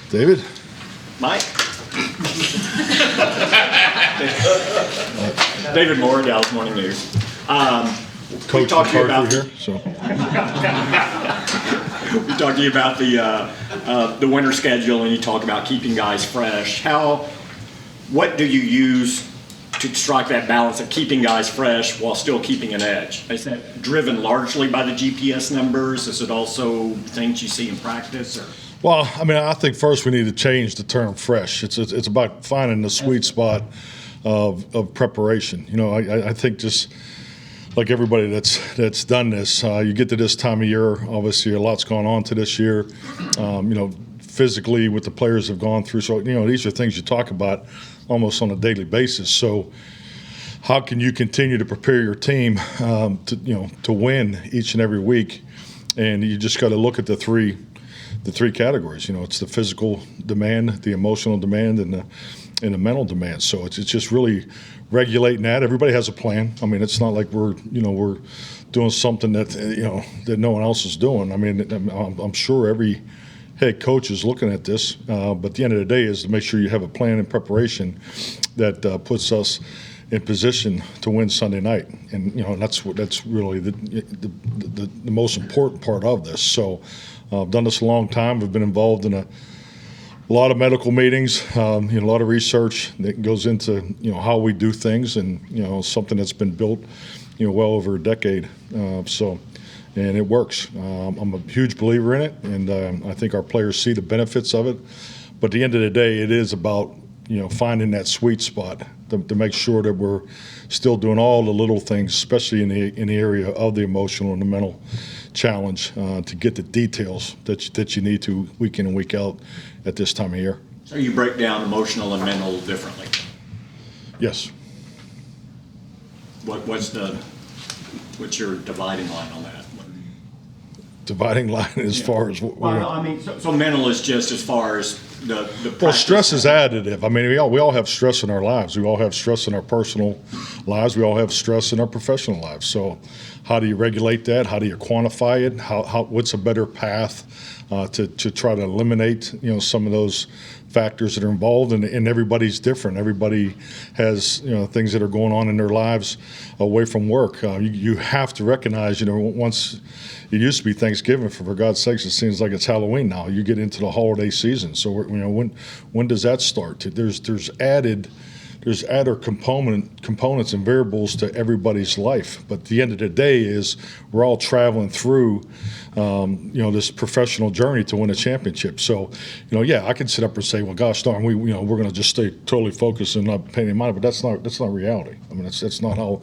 David? Mike? David Moore, Dallas Morning News. Coach McCarthy here. So. We talked to you about the winter schedule, and you talk about keeping guys fresh. What do you use to strike that balance of keeping guys fresh while still keeping an edge? Is that driven largely by the GPS numbers? Is it also things you see in practice? Or? Well, I mean, I think first we need to change the term fresh. It's about finding the sweet spot of preparation. You know, I think just like everybody that's done this, you get to this time of year, obviously a lot's gone on to this year, you know, physically what the players have gone through. So, you know, these are things you talk about almost on a daily basis. So how can you continue to prepare your team to win each and every week? And you just got to look at the three categories. You know, it's the physical demand, the emotional demand, and the mental demand. So it's just really regulating that. Everybody has a plan. I mean, it's not like we're doing something that no one else is doing. I mean, I'm sure every head coach is looking at this, but at the end of the day is to make sure you have a plan and preparation that puts us in position to win Sunday night. And you know, that's really the most important part of this. So I've done this a long time. I've been involved in a lot of medical meetings, a lot of research that goes into how we do things, and something that's been built well over a decade. And it works. I'm a huge believer in it, and I think our players see the benefits of it. But at the end of the day, it is about finding that sweet spot to make sure that we're still doing all the little things, especially in the area of the emotional and the mental challenge, to get the details that you need to week in and week out at this time of year. So you break down emotional and mental differently? Yes. What's your dividing line on that? Dividing line as far as what? Well, I mean, so mental is just as far as the well, stress is additive. I mean, we all have stress in our lives. We all have stress in our personal lives. We all have stress in our professional lives. So how do you regulate that? How do you quantify it? What's a better path to try to eliminate some of those factors that are involved? And everybody's different. Everybody has things that are going on in their lives away from work. You have to recognize once it used to be Thanksgiving, for God's sakes, it seems like it's Halloween now. You get into the holiday season. So when does that start? There's added components and variables to everybody's life. But at the end of the day is we're all traveling through this professional journey to win a championship. So, I can sit up and say, well, gosh darn, we're going to just stay totally focused and not pay any mind. But that's not reality. I mean, that's not how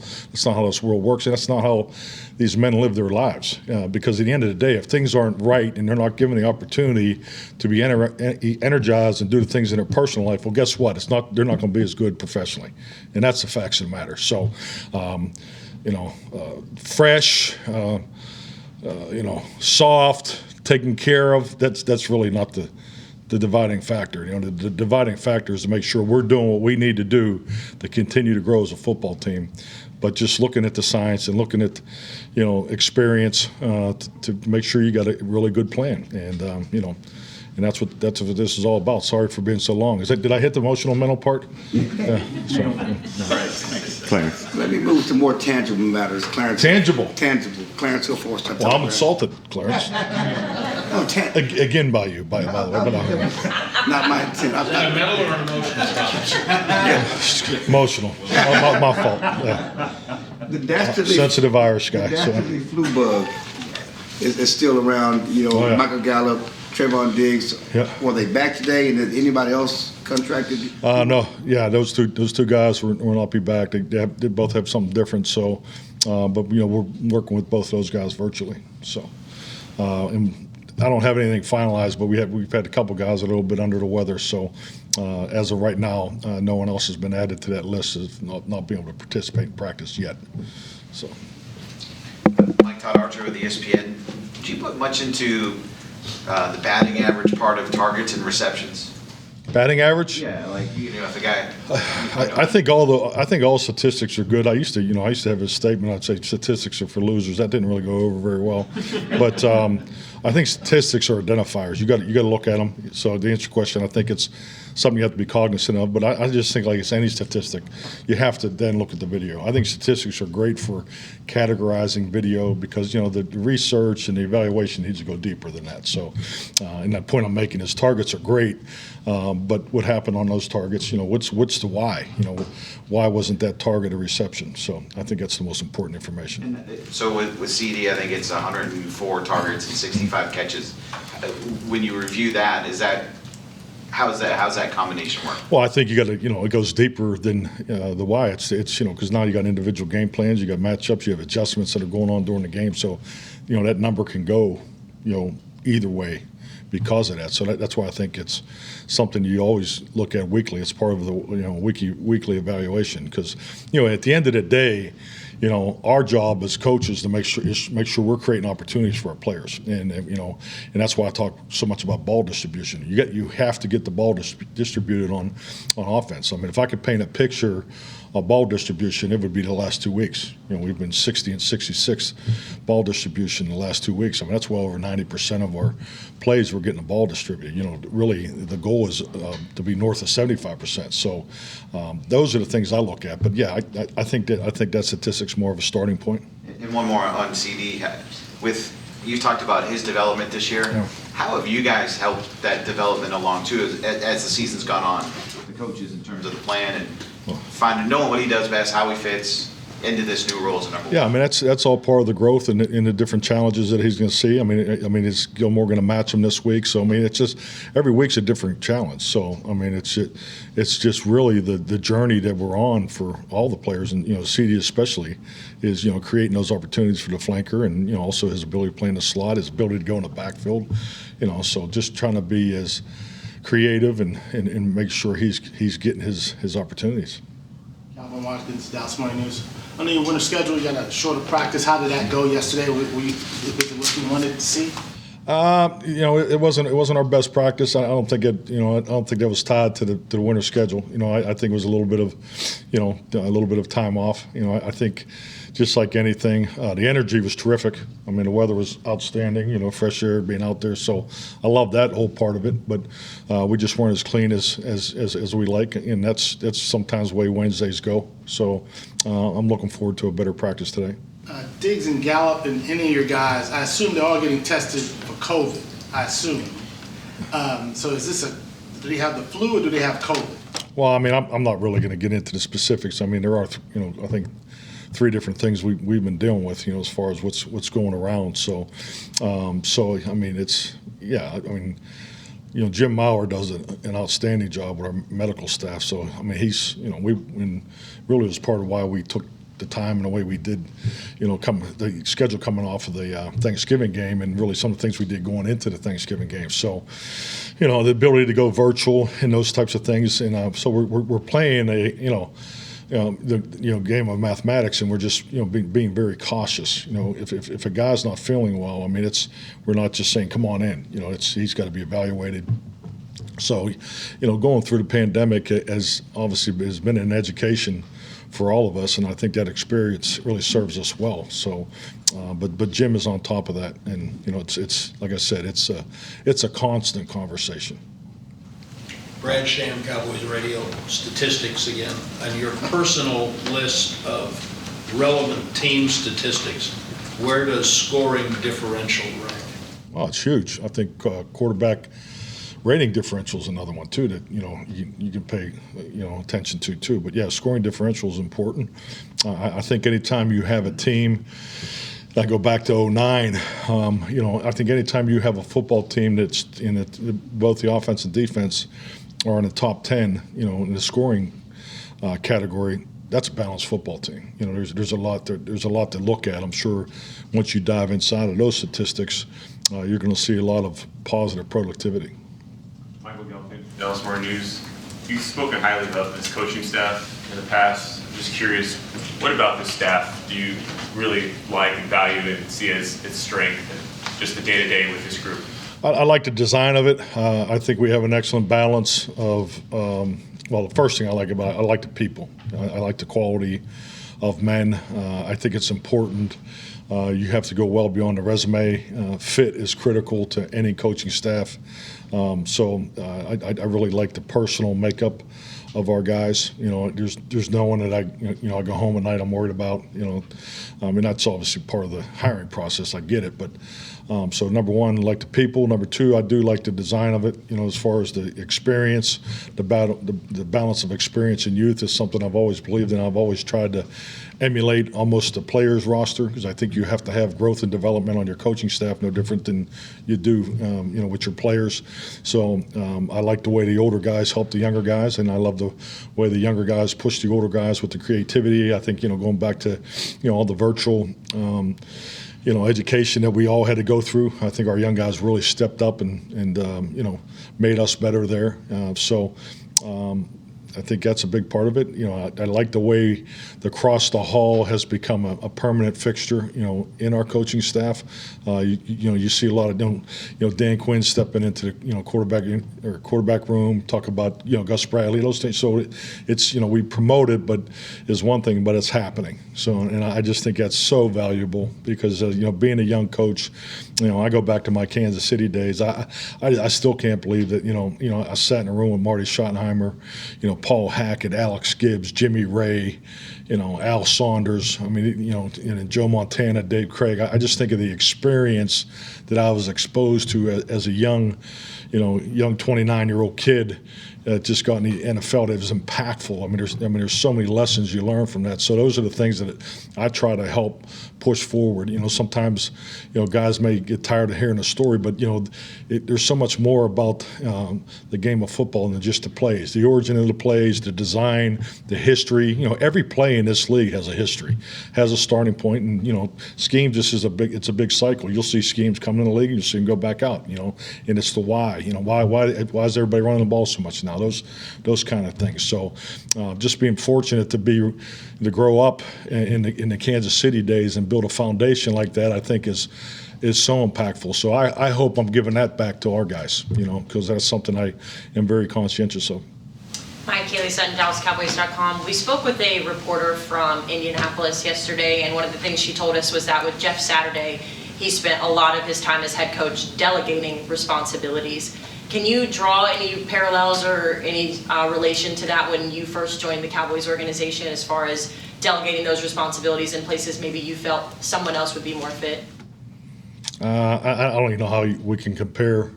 this world works, and that's not how these men live their lives. Because at the end of the day, if things aren't right and they're not given the opportunity to be energized and do the things in their personal life, well, guess what? They're not going to be as good professionally, and that's the facts of the matter. So, fresh, soft, taken care of. That's really not the dividing factor. The dividing factor is to make sure we're doing what we need to do to continue to grow as a football team. But just looking at the science and looking at, experience to make sure you got a really good plan. And and that's what this is all about. Sorry for being so long. Did I hit the emotional mental part? Clarence. Let me move to more tangible matters. Clarence. Tangible. Clarence, go forward. Well, I'm insulted, Clarence. Again by the way. But not my intent. Is that a mental or an emotional? Emotional. My fault. Yeah. The dastardly, sensitive Irish guy. The dastardly flu bug is still around. Oh, yeah. Michael Gallup, Trayvon Diggs. Yeah. Were they back today? And did anybody else contracted? No. Yeah, those two guys will not be back. They both have something different. So, but we're working with both those guys virtually. So, and I don't have anything finalized, but we've had a couple guys a little bit under the weather. So, as of right now, no one else has been added to that list of not being able to participate in practice yet. So, Mike Todd Archer with ESPN. Do you put much into the batting average part of targets and receptions? Batting average? Yeah, like if the guy. I think all statistics are good. I used to have a statement. I'd say statistics are for losers. That didn't really go over very well, but I think statistics are identifiers. You got to look at them. So to answer your question, I think it's something you have to be cognizant of. But I just think, like it's any statistic, you have to then look at the video. I think statistics are great for categorizing video because the research and the evaluation needs to go deeper than that. So, and that point I'm making is targets are great, but what happened on those targets? What's the why? Why wasn't that target a reception? So I think that's the most important information. So with CeeDee, I think it's 104 targets and 65 catches. When you review that, how's that combination work? Well, I think you got to, it goes deeper than the why. It's because now you got individual game plans, you got matchups, you have adjustments that are going on during the game. So, that number can go, either way because of that. So that's why I think it's something you always look at weekly. It's part of the weekly evaluation because at the end of the day, our job as coaches to make sure we're creating opportunities for our players, and that's why I talk so much about ball distribution. You have to get the ball distributed on offense. I mean, if I could paint a picture of ball distribution, it would be the last 2 weeks. We've been 60 and 66 ball distribution in the last 2 weeks. I mean, that's well over 90% of our plays we're getting the ball distributed. Really, the goal is to be north of 75%. So those are the things I look at. But yeah, I think that statistic's more of a starting point. And one more on CeeDee. You talked about his development this year. Yeah. How have you guys helped that development along too as the season's gone on? The coaches in terms of the plan and knowing what he does best, how he fits into this new role as a number one. Yeah, I mean that's all part of the growth and the different challenges that he's going to see. I mean, is Gilmore going to match him this week? So I mean, it's just every week's a different challenge. So I mean, it's just really the journey that we're on for all the players, and CeeDee especially is creating those opportunities for the flanker, and also his ability to play in the slot, his ability to go in the backfield. So just trying to be as creative and make sure he's getting his opportunities. Calvin Watkins, Dallas Morning News. I know your winter schedule, you got a shorter practice. How did that go yesterday? Was it what you wanted to see? It wasn't our best practice. I don't think I don't think that was tied to the winter schedule. I think it was a little bit of time off. I think just like anything, the energy was terrific. I mean, the weather was outstanding. Fresh air, being out there. So I love that whole part of it. But we just weren't as clean as we like, and that's sometimes the way Wednesdays go. So I'm looking forward to a better practice today. Diggs and Gallup and any of your guys, I assume they're all getting tested for COVID. I assume. So is this do they have the flu or do they have COVID? Well, I mean, I'm not really going to get into the specifics. I mean, there are, I think 3 different things we've been dealing with, as far as what's going around. So, I mean, Jim Maurer does an outstanding job with our medical staff. So, I mean, he's, really was part of why we took the time and the way we did, the schedule coming off of the Thanksgiving game, and really some of the things we did going into the Thanksgiving game. So, the ability to go virtual and those types of things, and so we're playing the game of mathematics, and we're just being very cautious. If a guy's not feeling well, I mean, we're not just saying come on in. He's got to be evaluated. So, going through the pandemic has been an education for all of us, and I think that experience really serves us well. So, but Jim is on top of that, and it's like I said, it's a constant conversation. Brad Sham, Cowboys Radio, statistics again. On your personal list of relevant team statistics, where does scoring differential rank? Well, it's huge. I think quarterback rating differential is another one too that you can pay attention to too. But yeah, scoring differential is important. I think anytime you have a team, I go back to 2009. I think anytime you have a football team that's in both the offense and defense are in the top 10, in the scoring category, that's a balanced football team. There's a lot to look at. I'm sure once you dive inside of those statistics, you're going to see a lot of positive productivity. Michael Gelfand, Dallas Morning News. You've spoken highly about this coaching staff in the past. I'm just curious, what about this staff do you really like and value and see as its strength and just the day-to-day with this group? I like the design of it. I think we have an excellent balance of, the first thing I like about it, I like the people. I like the quality of men. I think it's important You have to go well beyond the resume. Fit is critical to any coaching staff. I really like the personal makeup of our guys. There's no one that I go home at night I'm worried about. I mean, that's obviously part of the hiring process. I get it, but so number one, I like the people. Number two, I do like the design of it. As far as the experience, the balance of experience and youth is something I've always believed in. I've always tried to emulate almost the players roster, because I think you have to have growth and development on your coaching staff, no different than you do, with your players. So I like the way the older guys help the younger guys, and I love the way the younger guys push the older guys with the creativity. I think, going back to, all the virtual, education that we all had to go through. I think our young guys really stepped up and made us better there. I think that's a big part of it. I like the way the cross the hall has become a permanent fixture, in our coaching staff. You see a lot of, Dan Quinn stepping into the, quarterback room, talk about, Gus Bradley, those things. So it's, we promote it, but is one thing, but it's happening. So, and I just think that's so valuable because, being a young coach, I go back to my Kansas City days. I still can't believe that, I sat in a room with Marty Schottenheimer, Paul Hackett, Alex Gibbs, Jimmy Ray, Al Saunders. I mean, Joe Montana, Dave Craig. I just think of the experience that I was exposed to as a young 29-year-old kid just got in the NFL. It was impactful. There's so many lessons you learn from that. So those are the things that I try to help push forward. Sometimes, guys may get tired of hearing a story, but there's so much more about the game of football than just the plays, the origin of the plays, the design, the history. Every play in this league has a history, has a starting point, and scheme just is it's a big cycle. You'll see schemes come in the league, and you'll see them go back out. And it's the why. Why is everybody running the ball so much now? Those kind of things. So, just being fortunate to grow up in the Kansas City days and build a foundation like that, I think is so impactful. So I hope I'm giving that back to our guys, because that's something I am very conscientious of. Hi, Kaylee Sutton, DallasCowboys.com. We spoke with a reporter from Indianapolis yesterday, and one of the things she told us was that with Jeff Saturday, he spent a lot of his time as head coach delegating responsibilities. Can you draw any parallels or any relation to that when you first joined the Cowboys organization as far as delegating those responsibilities in places maybe you felt someone else would be more fit? I don't even know how we can compare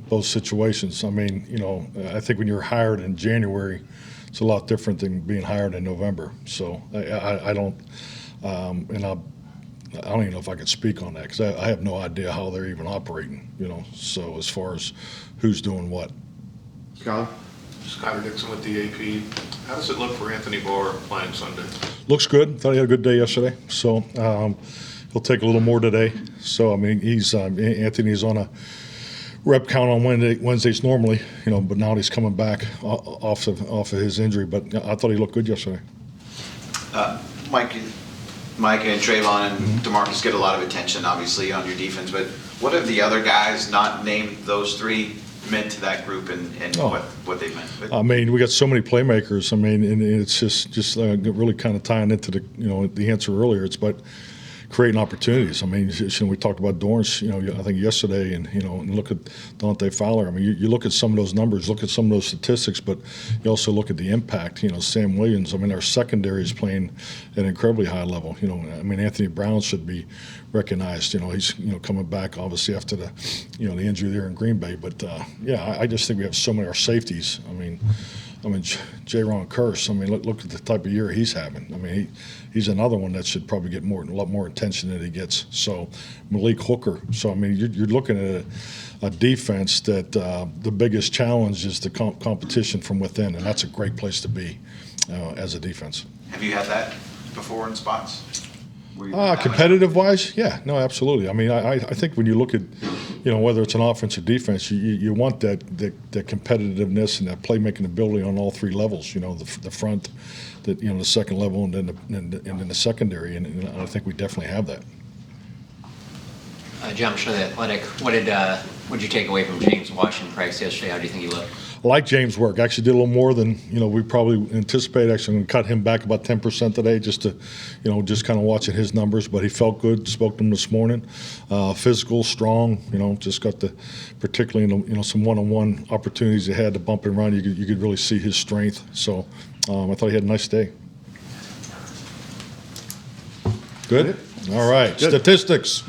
those situations. I think when you're hired in January, it's a lot different than being hired in November. So I don't even know if I could speak on that because I have no idea how they're even operating, So as far as who's doing what. Scott? Skyler Dixon with the AP. How does it look for Anthony Barr playing Sunday? Looks good. Thought he had a good day yesterday. So he'll take a little more today. So, he's Anthony's on a rep count on Wednesdays normally, but now he's coming back off of his injury. But I thought he looked good yesterday. Mike and Trayvon and DeMarcus get a lot of attention, obviously, on your defense. But what have the other guys not named those three meant to that group and what they meant? We got so many playmakers. And it's just really kind of tying into the answer earlier. It's about creating opportunities. We talked about Dorrance, I think yesterday, and look at Dante Fowler. You look at some of those numbers, look at some of those statistics, but you also look at the impact. Sam Williams. Our secondary is playing at an incredibly high level. Anthony Brown should be recognized. He's coming back obviously after the the injury there in Green Bay. But I just think we have so many our safeties. J-Ron Curse. Look at the type of year he's having. He's another one that should probably get a lot more attention than he gets. So Malik Hooker. So you're looking at a defense that the biggest challenge is the competition from within, and that's a great place to be as a defense. Have you had that before in spots? Competitive wise, yeah, no, absolutely. I think when you look at, whether it's an offense or defense, you want that competitiveness and that playmaking ability on all three levels. The front, the second level, and then the secondary, and I think we definitely have that. John Schmidt, The Athletic. What did you take away from James Washington practice yesterday? How do you think he looked? I like James' work. Actually did a little more than, we probably anticipated. Actually, I'm going to cut him back about 10% today just to, just kind of watching his numbers. But he felt good. Spoke to him this morning. Physical, strong, just got the, particularly in some one-on-one opportunities he had to bump and run. You could really see his strength. So I thought he had a nice day. Good? All right. Statistics.